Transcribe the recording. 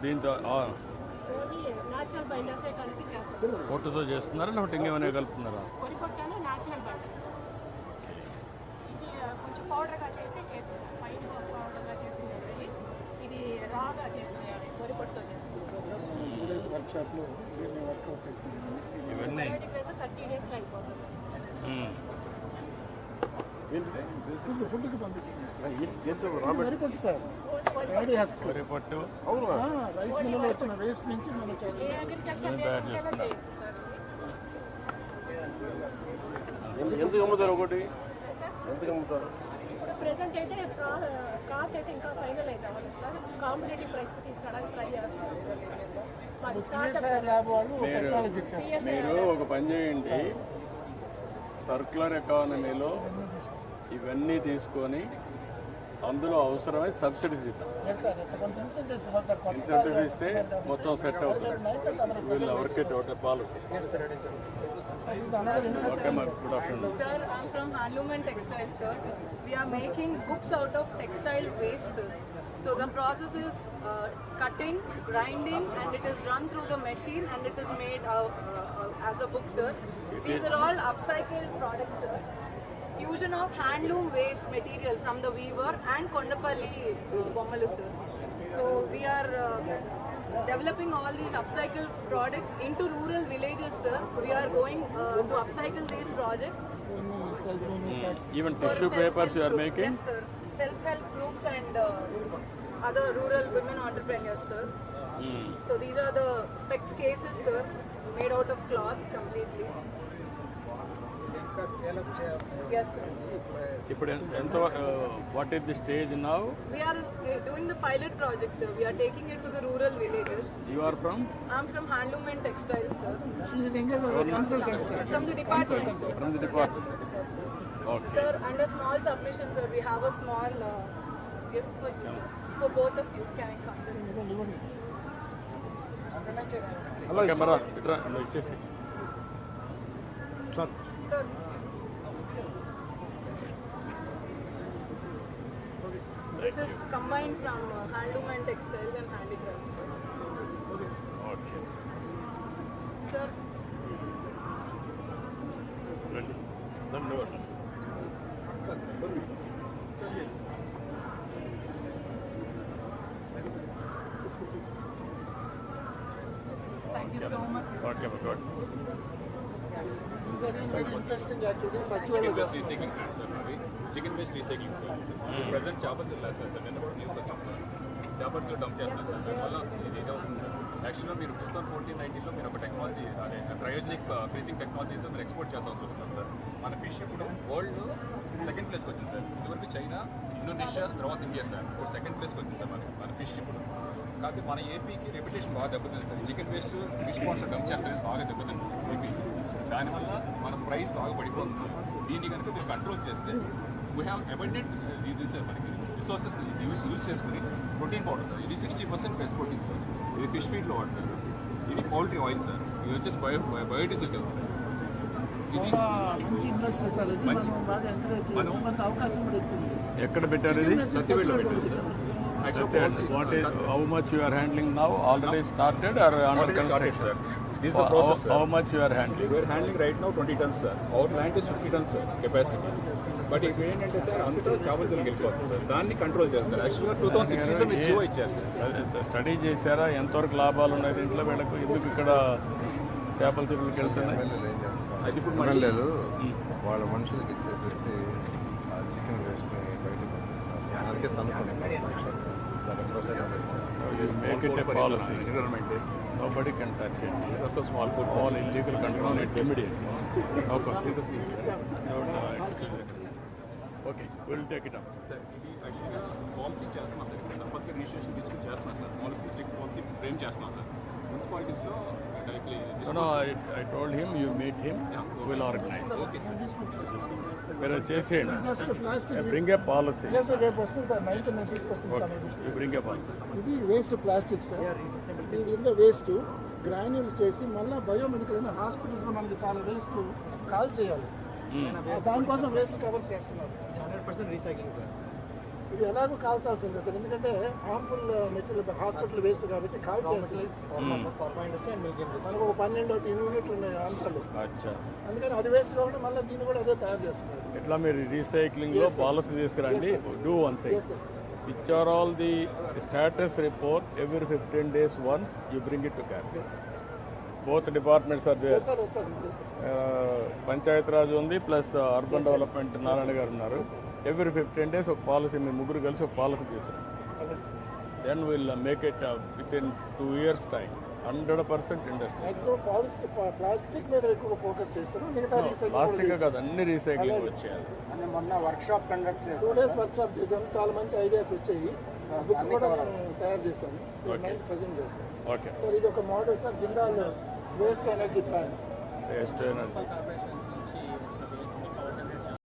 దీంతో పొట్టుతో చేస్తున్నారా లేకపోతే ఇంకేమైనా కలుపుతున్నారా? కొంచెం పౌడర్గా చేసి చేస్తున్నారు, ఫైన్ పౌడర్గా చేసింది. ఇది రాగా చేస్తుంది, వరి పొట్టుతో చేస్తుంది. వర్క్షాప్లో వర్కౌట్ చేసింది. ఇవన్నీ 30 డేస్లో అయిపోతుంది. ఫుడ్కి పంపించింది వరి పొట్టు సార్, వరి పొట్టు రైస్ మిల్లులో వచ్చిన వేస్ట్ నుంచి మనం చేస్తాం. ఎందుకు అమ్ముతారు? ఒకటి ఎందుకు అమ్ముతారు? ఇప్పుడు ప్రెసెంట్ అయితే కాస్ట్ అయితే ఇంకా ఫైనలైజ్ అవ్వలేదు సార్. కాంపిటేటివ్ ప్రైస్ తీసుకురావడానికి ట్రై చేస్తాం. మీరు ఒక పని చేయండి, సర్క్యులర్ ఎకానమీలో ఇవన్నీ తీసుకొని అందులో అవసరమై సబ్సిడీస్ ఇద్దాం. ఇన్సెంటివ్స్ ఇస్తే మొత్తం సెట్ అవుతుంది. వీళ్ళు work out policy. Sir, I'm from Handloom and Textiles, sir. We are making books out of textile waste, sir. So the process is cutting, grinding, and it is run through the machine, and it is made as a book, sir. These are all upcycled products, sir. Fusion of handloom waste material from the weaver and Kondapalli Bommalu, sir. So we are developing all these upcycled products into rural villages, sir. We are going to upcycle these projects. Even tissue papers you are making? Yes, sir. Self-help groups and other rural women entrepreneurs, sir. So these are the specs cases, sir, made out of cloth completely. Yes, sir. What is the stage now? We are doing the pilot project, sir. We are taking it to the rural villages. You are from? I'm from Handloom and Textiles, sir. From the department, sir. From the department. Yes, sir. Okay. Sir, under small submission, sir, we have a small gift for you, sir. For both of you. Can I come there, sir? Okay, Maran, ఇచ్చేసి. Sir. This is combined from handloom and textiles and handicrafts. Okay. Sir. Ready. Then do it. Thank you so much, sir. Okay, good. Very interesting activity. Chicken waste recycling plant, sir. Chicken waste recycling, sir. Present చేపలు లేదు sir. నిన్న కూడా news వచ్చింది sir. చేపలు dump చేస్తారు sir. దానివల్ల ఇది ఇదే ఉంటుంది సార్. యాక్చువల్గా మీరు 2014-19లో మీరు ఒక టెక్నాలజీ అదే క్రయోజనిక్ ఫ్రీజింగ్ టెక్నాలజీతో మీరు ఎక్స్పోర్ట్ చేద్దాం చూస్తున్నారు సార్. మన ఫిష్ ఇప్పుడు వరల్డ్ సెకండ్ ప్లేస్కి వచ్చింది సార్. ఇదివరకు చైనా, ఇండోనేషియా, తర్వాత ఇండియా సార్. ఇప్పుడు సెకండ్ ప్లేస్కి వచ్చింది సార్ మన ఫిష్ ఇప్పుడు. కాకపోతే మన ఏపీకి రెప్యుటేషన్ బాగా దెబ్బతింది sir. Chicken waste fish pots dump చేస్తారు, బాగా దెబ్బతింది సార్ ఏపీ. దానివల్ల మన ప్రైస్ బాగా పడిపోతుంది సార్. దీన్ని కనుక మీరు కంట్రోల్ చేస్తే వీ హ్యావ్ అబెండెంట్ ఇది సార్ మనకి రిసోర్సెస్ ఇది యూజ్ చేసుకుని ప్రోటీన్ పౌడర్ సార్. ఇది 60% బెస్ట్ ప్రోటీన్ సార్. ఇది ఫిష్ ఫీడ్లో వాడతారు. ఇది పౌల్ట్రీ ఆయిల్ సార్. ఇది వచ్చేసి బయోడీజిల్ కదా సార్. ఇది మంచి ఇండస్ట్రీ సార్. ఇది మనం బాగా ఎంకరేజ్ చేయాలి. మనకు అవకాశం కూడా ఎక్కువ. ఎక్కడ పెట్టారు ఇది? సత్యవేడ్లో పెట్టారు sir. What is how much you are handling now? Already started or under construction? Sir. This is the process, sir. How much you are handling? We are handling right now 20 tons, sir. Our plant is 50 tons, sir, capacity. But ఇప్పుడు ఏంటంటే sir అంతా చేపలతో వెళ్ళిపోతుంది sir. దాన్ని control చేయాలి sir. యాక్చువల్గా 2016లో మీరు జియో ఇచ్చారు sir. Study చేశారా? ఎంతవరకు లాభాలు ఉన్నాయి దీంట్లో? వీళ్ళకు ఎందుకు ఇక్కడ చేపల చెరువులకు వెళ్తున్నాయి? అది ఇప్పుడు ఎమ్మెల్యేలు వాళ్ళ మనుషులకి ఇచ్చేసేసి చికెన్ వేస్ట్ని బయటకు పంపిస్తారు. దానికే తనుకోండి Make it a policy. Nobody can touch it. It's a small port. All illegal control it immediately. No questions. Don't excuse it. Okay, we'll take it up. Sir ఇది యాక్చువల్గా పాలసీ చేస్తున్నా సార్. ఇక్కడ సంపత్తి registration తీసుకుని చేస్తున్నా sir. Policy strict policy frame చేస్తున్నా sir. మున్సిపాలిటీస్లో directly No, I told him, you meet him, we'll organize. Okay sir. మీరు చేసేయండి. Just plastic. Bring a policy. రేపు వస్తుంది సార్. 9th నేను తీసుకొస్తాను. You bring a policy. ఇది వేస్ట్ ప్లాస్టిక్ సార్. ఇది వేస్ట్ గ్రాన్యూల్స్ చేసి మళ్ళీ బయోమెడికల్ అయిన హాస్పిటల్స్లో మనకి చాలా వేస్ట్ కాల్ చేయాలి. దానికోసం వేస్ట్ కవర్ చేస్తున్నారు. 100% రీసైక్లింగ్ సార్. ఇది ఎలాగో కాల్చాల్సిందే సార్, ఎందుకంటే హార్మ్ఫుల్ మెటీరియల్ హాస్పిటల్ వేస్ట్ కాబట్టి కాల్చాల్సింది. మనకు ఒక 12 యూనిట్లు ఉన్నాయి ఆంధ్రాలో, అచ్చా. అందుకని అది వేస్ట్ కాబట్టి మళ్ళీ దీన్ని కూడా అదే తయారు చేస్తున్నారు. ఇట్లా మీరు రీసైక్లింగ్లో పాలసీ తీసుకురండి. Do one thing, picture all the status report every 15 days once you bring it to cabinet. Both departments are there. Sir sir Panchayat Raj ఉంది plus urban development Narayana garu ఉన్నారు. ఎవ్రీ 15 days ఒక పాలసీ, మీ ముగ్గురు కలిసి ఒక పాలసీ చేశారు. Then will make it with in 2 years time 100% industry. Maximum plastic మీద ఎక్కువ ఫోకస్ చేస్తారు, మిగతా రీసైకిల్ ప్లాస్టిక్ కాదు, అన్ని రీసైక్లింగ్ వచ్చేయాలి. మొన్న వర్క్షాప్ కండక్ట్ 2 days వర్క్షాప్ చేసాము, చాలా మంచి ఐడియాస్ వచ్చాయి. బుక్ కూడా మేము తయారు చేసాము, ప్రజెంట్ చేస్తాం. ఓకే, సార్ ఇది ఒక model sir, Jindal waste energy plant. Waste energy